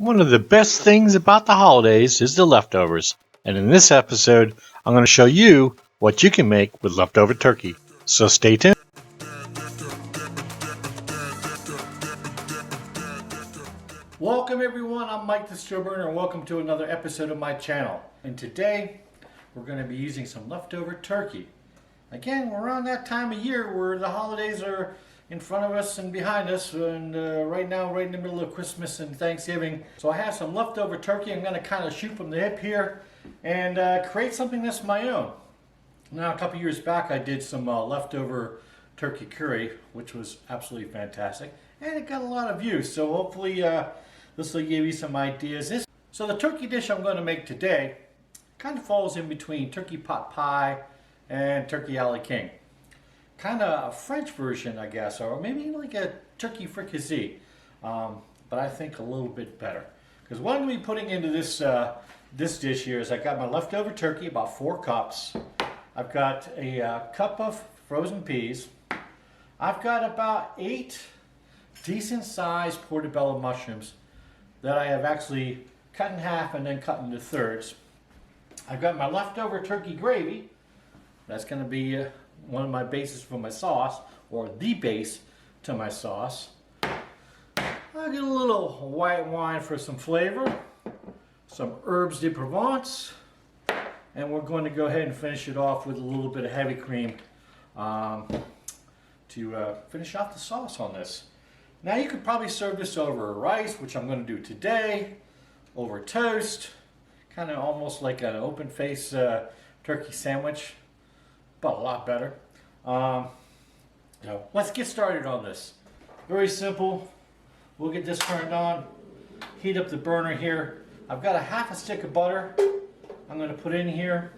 One of the best things about the holidays is the leftovers, and in this episode, I'm going to show you what you can make with leftover turkey. So stay tuned. Welcome everyone, I'm Mike the Steel Burner and welcome to another episode of my channel. And today, we're going to be using some leftover turkey. Again, we're around that time of year where the holidays are in front of us and behind us, and right now, right in the middle of Christmas and Thanksgiving. So I have some leftover turkey. I'm going to kind of shoot from the hip here and create something that's my own. Now, a couple years back, I did some leftover turkey curry, which was absolutely fantastic, and it got a lot of views. So hopefully, this will give you some ideas. So the turkey dish I'm going to make today kind of falls in between turkey pot pie and turkey a la king. Kind of a French version, I guess, or maybe like a turkey fricassee, but I think a little bit better. Because what I'm going to be putting into this dish here is I got my leftover turkey, about 4 cups. I've got a cup of frozen peas. I've got about 8 decent-sized portobello mushrooms that I have actually cut in half and then cut into thirds. I've got my leftover turkey gravy. That's going to be one of my bases for my sauce, or the base to my sauce. I'll get a little white wine for some flavor, some herbes de Provence, and we're going to go ahead and finish it off with a little bit of heavy cream to finish off the sauce on this. Now you could probably serve this over rice, which I'm going to do today, over toast, kind of almost like an open face turkey sandwich, but a lot better. So let's get started on this. Very simple. We'll get this turned on, heat up the burner here. I've got a half a stick of butter I'm going to put in here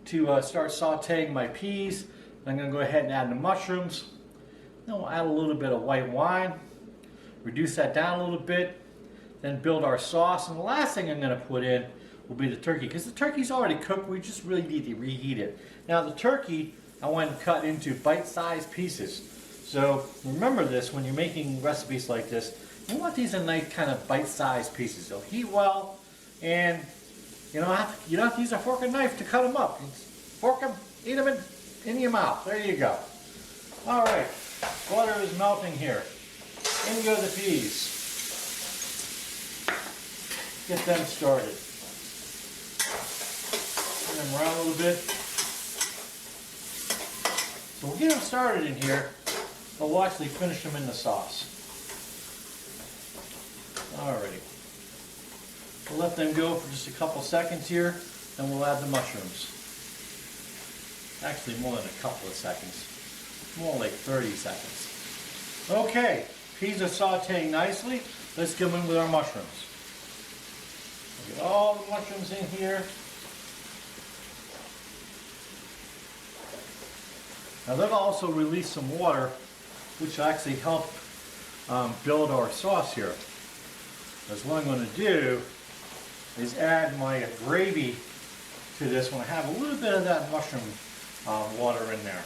to start sauteing my peas. I'm going to go ahead and add the mushrooms. Then we'll add a little bit of white wine, reduce that down a little bit, then build our sauce. And the last thing I'm going to put in will be the turkey, because the turkey's already cooked. We just really need to reheat it. Now the turkey I want to cut into bite-sized pieces. So remember this when you're making recipes like this. You want these in nice kind of bite-sized pieces. They'll heat well, and you don't have to use a fork and knife to cut them up. Fork them, eat them in your mouth. There you go. All right, butter is melting here. In go the peas. Get them started. Turn them around a little bit. So we'll get them started in here, but we'll actually finish them in the sauce. Alrighty. We'll let them go for just a couple seconds here, and we'll add the mushrooms. Actually, more than a couple of seconds. More like 30 seconds. Okay, peas are sauteing nicely. Let's go in with our mushrooms. We'll get all the mushrooms in here. Now they'll also release some water, which will actually help build our sauce here. Because what I'm going to do is add my gravy to this when I have a little bit of that mushroom water in there.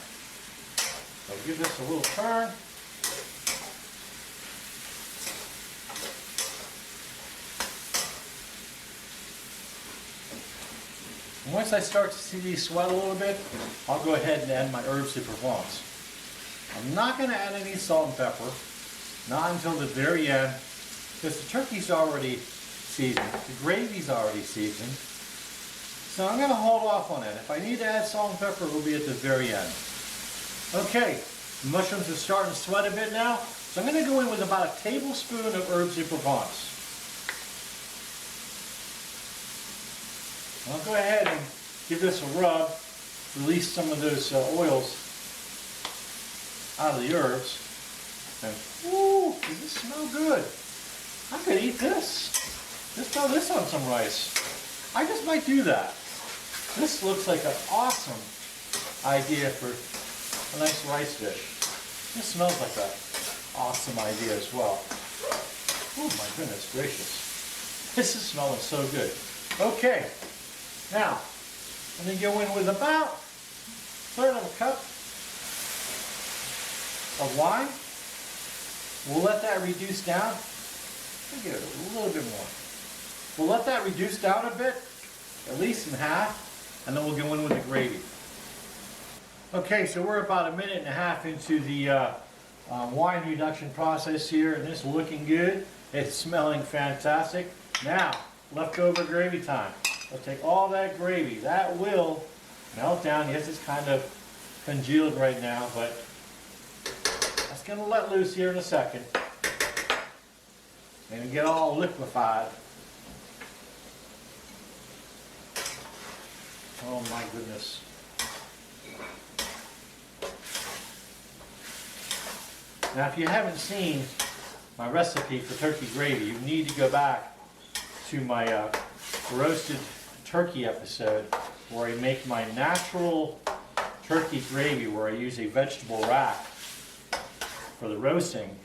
So give this a little turn. And once I start to see these sweat a little bit, I'll go ahead and add my herbes de Provence. I'm not going to add any salt and pepper, not until the very end, because the turkey's already seasoned, the gravy's already seasoned. So I'm going to hold off on it. If I need to add salt and pepper, it will be at the very end. Okay, the mushrooms are starting to sweat a bit now, so I'm going to go in with about a tablespoon of herbes de Provence. I'll go ahead and give this a rub, release some of those oils out of the herbs. And, ooh, does this smell good? I could eat this. Just throw this on some rice. I just might do that. This looks like an awesome idea for a nice rice dish. This smells like an awesome idea as well. Oh my goodness gracious. This is smelling so good. Okay. Now, I'm going to go in with about 1/3 of a cup of wine. We'll let that reduce down. We'll get it a little bit more. We'll let that reduce down a bit, at least in half, and then we'll go in with the gravy. Okay, so we're about 1.5 minutes into the wine reduction process here, and it's looking good. It's smelling fantastic. Now, leftover gravy time. Let's take all that gravy. That will melt down. Yes, it's kind of congealed right now, but that's going to let loose here in a second and get all liquefied. Oh my goodness. Now if you haven't seen my recipe for turkey gravy, you need to go back to my roasted turkey episode where I make my natural turkey gravy, where I use a vegetable rack for the roasting,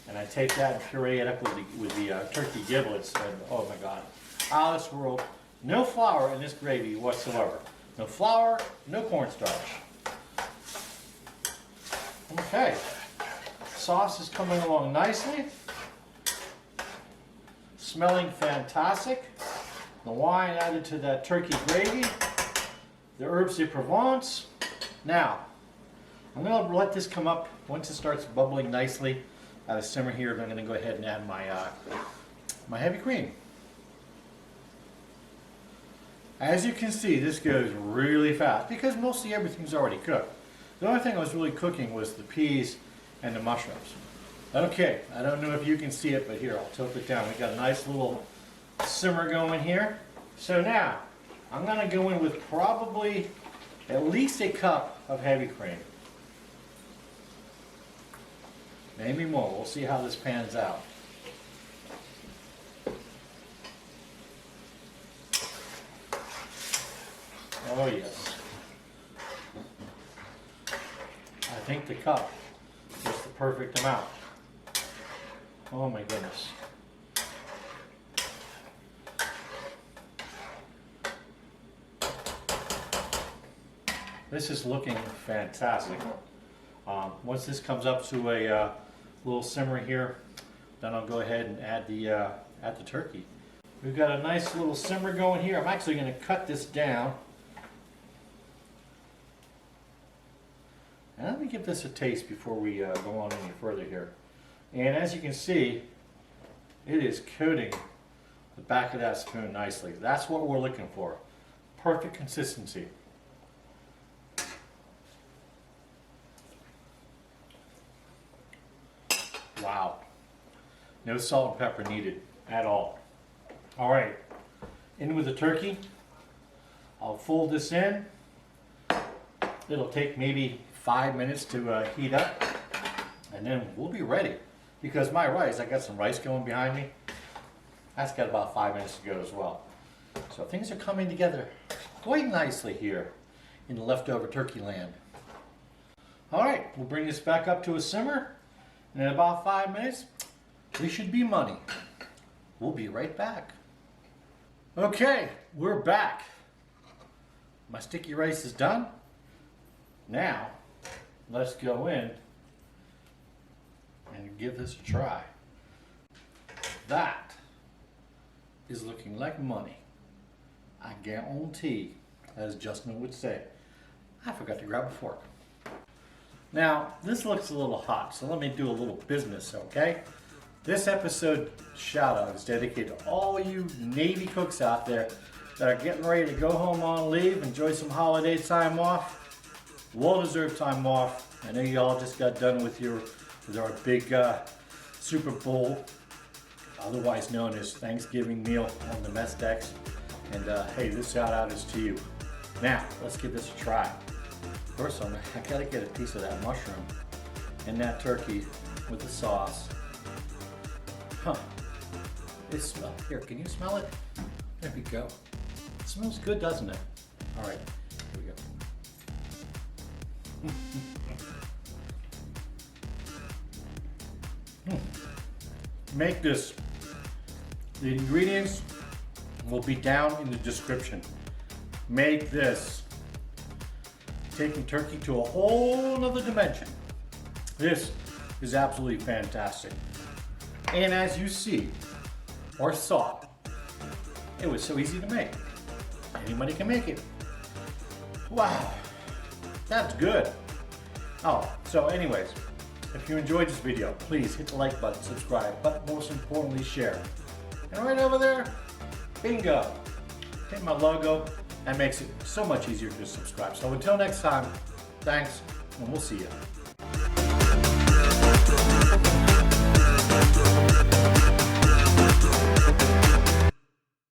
and I take that and puree it up with the turkey giblets, and oh my god, out of this world. No flour in this gravy whatsoever. No flour, no cornstarch. Okay, sauce is coming along nicely, smelling fantastic. The wine added to that turkey gravy, the herbs de Provence. Now, I'm going to let this come up. Once it starts bubbling nicely out of simmer here, I'm going to go ahead and add my heavy cream. As you can see, this goes really fast because mostly everything's already cooked. The only thing I was really cooking was the peas and the mushrooms. Okay, I don't know if you can see it, but here, I'll tilt it down. We got a nice little simmer going here. So now, I'm going to go in with probably at least a cup of heavy cream. Maybe more. We'll see how this pans out. Oh yes. I think the cup is the perfect amount. Oh my goodness. This is looking fantastic. Once this comes up to a little simmer here, then I'll go ahead and add the turkey. We've got a nice little simmer going here. I'm actually going to cut this down. And let me give this a taste before we go on any further here. And as you can see, it is coating the back of that spoon nicely. That's what we're looking for. Perfect consistency. Wow. No salt and pepper needed at all. All right, in with the turkey. I'll fold this in. It'll take maybe 5 minutes to heat up, and then we'll be ready. Because my rice, I got some rice going behind me. That's got about 5 minutes to go as well. So things are coming together quite nicely here in the leftover turkey land. All right, we'll bring this back up to a simmer, and in about 5 minutes, we should be money. We'll be right back. Okay, we're back. My sticky rice is done. Now, let's go in and give this a try. That is looking like money. I guarantee, as Justin would say. I forgot to grab a fork. Now, this looks a little hot, so let me do a little business, okay? This episode shout out is dedicated to all you Navy cooks out there that are getting ready to go home on leave, enjoy some holiday time off. Well-deserved time off. I know you all just got done with our big Super Bowl, otherwise known as Thanksgiving meal on the mess decks. And hey, this shout out is to you. Now, let's give this a try. First, I gotta get a piece of that mushroom and that turkey with the sauce. Huh. It smells. Here, can you smell it? There we go. It smells good, doesn't it? All right, here we go. Make this. The ingredients will be down in the description. Make this. Taking turkey to a whole nother dimension. This is absolutely fantastic. And as you see, or saw, It was so easy to make. Anybody can make it. Wow, that's good. Oh, so anyways, if you enjoyed this video, please hit the like button, subscribe, but most importantly, share. And right over there, bingo, hit my logo. That makes it so much easier to subscribe. So until next time, thanks, and we'll see you.